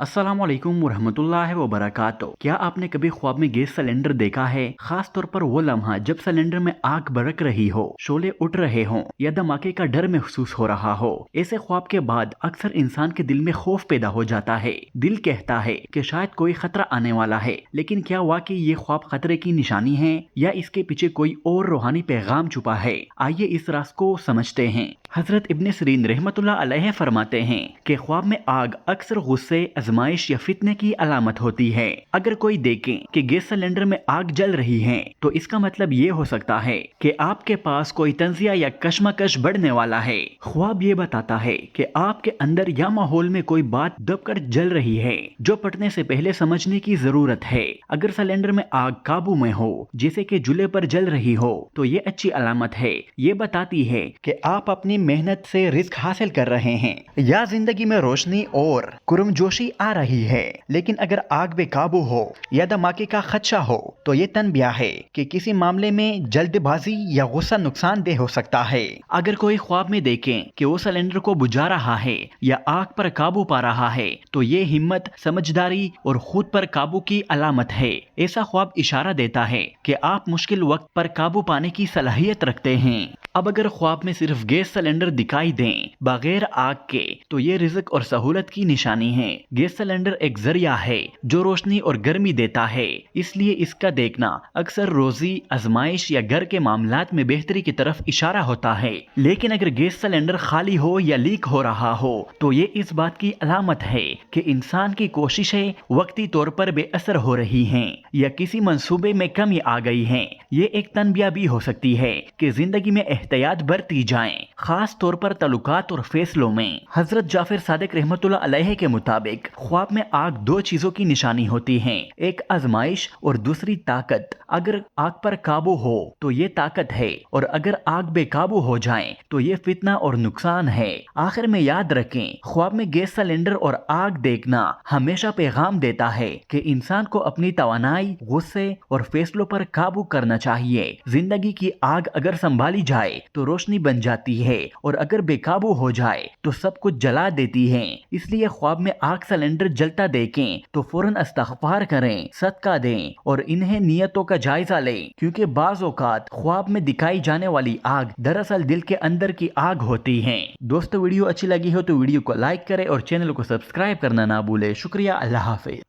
अस्सलामुअलैकुम वरहमतुल्लाहि वबरकातुहू। क्या आपने कभी ख्वाब में गैस सिलेंडर देखा है? खास तौर पर वो लम्हा जब सिलेंडर में आग भड़क रही हो, शोले उठ रहे हों या धमाके का डर महसूस हो रहा हो। ऐसे ख्वाब के बाद अक्सर इंसान के दिल में खौफ पैदा हो जाता है। दिल कहता है कि शायद कोई खतरा आने वाला है, लेकिन क्या वाकई ये ख्वाब खतरे की निशानी है या इसके पीछे कोई और रूहानी पैगाम छुपा है? आइए इस राज को समझते हैं। हजरत इब्न सीरीन रहमतुल्लाह अलैह फरमाते हैं कि ख्वाब में आग अक्सर गुस्से, आजमाइश या फितने की अलामत होती है। अगर कोई देखे कि गैस सिलेंडर में आग जल रही है, तो इसका मतलब ये हो सकता है कि आपके पास कोई तंजिया या कशमकश बढ़ने वाला है। ख्वाब ये बताता है कि आपके अंदर या माहौल में कोई बात दबकर जल रही है, जो फटने से पहले समझने की जरूरत है। अगर सिलेंडर में आग काबू में हो, जैसे कि चूल्हे पर जल रही हो, तो ये अच्छी अलामत है। ये बताती है कि आप अपनी मेहनत से रिस्क हासिल कर रहे हैं या जिंदगी में रोशनी और कुरमजोशी आ रही है। लेकिन अगर आग बेकाबू हो या धमाके का खदशा हो, तो ये तनबिया है कि किसी मामले में जल्दबाजी या गुस्सा नुकसानदेह हो सकता है। अगर कोई ख्वाब में देखे कि वो सिलेंडर को बुझा रहा है या आग पर काबू पा रहा है, तो ये हिम्मत, समझदारी और खुद पर काबू की अलामत है। ऐसा ख्वाब इशारा देता है कि आप मुश्किल वक्त पर काबू पाने की सलाहियत रखते हैं। अब अगर ख्वाब में सिर्फ गैस सिलेंडर दिखाई दें बगैर आग के, तो ये रिज़्क और सहूलत की निशानी है। गैस सिलेंडर एक जरिया है जो रोशनी और गर्मी देता है, इसलिए इसका देखना अक्सर रोजी, आजमाइश या घर के मामलात में बेहतरी की तरफ इशारा होता है। लेकिन अगर गैस सिलेंडर खाली हो या लीक हो रहा हो, तो ये इस बात की अलामत है कि इंसान की कोशिशें वक्ती तौर पर बेअसर हो रही हैं या किसी मंसूबे में कमी आ गई है। ये एक तनबिया भी हो सकती है कि जिंदगी में एहतियात बरती जाए, खास तौर पर तल्लुकात और फैसलों में। हजरत जाफर सादिक रहमतुल्लाह अलैह के मुताबिक ख्वाब में आग दो चीजों की निशानी होती है, एक आजमाइश और दूसरी ताकत। अगर आग पर काबू हो तो ये ताकत है, और अगर आग बेकाबू हो जाए तो ये फितना और नुकसान है। आखिर में याद रखें, ख्वाब में गैस सिलेंडर और आग देखना हमेशा पैगाम देता है कि इंसान को अपनी तवानाई, गुस्से और फैसलों पर काबू करना चाहिए। जिंदगी की आग अगर संभाली जाए तो रोशनी बन जाती है, और अगर बेकाबू हो जाए तो सब कुछ जला देती है। इसलिए ख्वाब में आग सिलेंडर जलता देखें तो फौरन इस्तिग़फ़ार करें, सदका दें और इन्हें नियतों का जायजा लें, क्योंकि बाज़ औक़ात ख्वाब में दिखाई जाने वाली आग दरअसल दिल के अंदर की आग होती है। दोस्तों, वीडियो अच्छी लगी हो तो वीडियो को लाइक करें और चैनल को सब्सक्राइब करना ना भूलें। शुक्रिया। अल्लाह हाफ़िज़।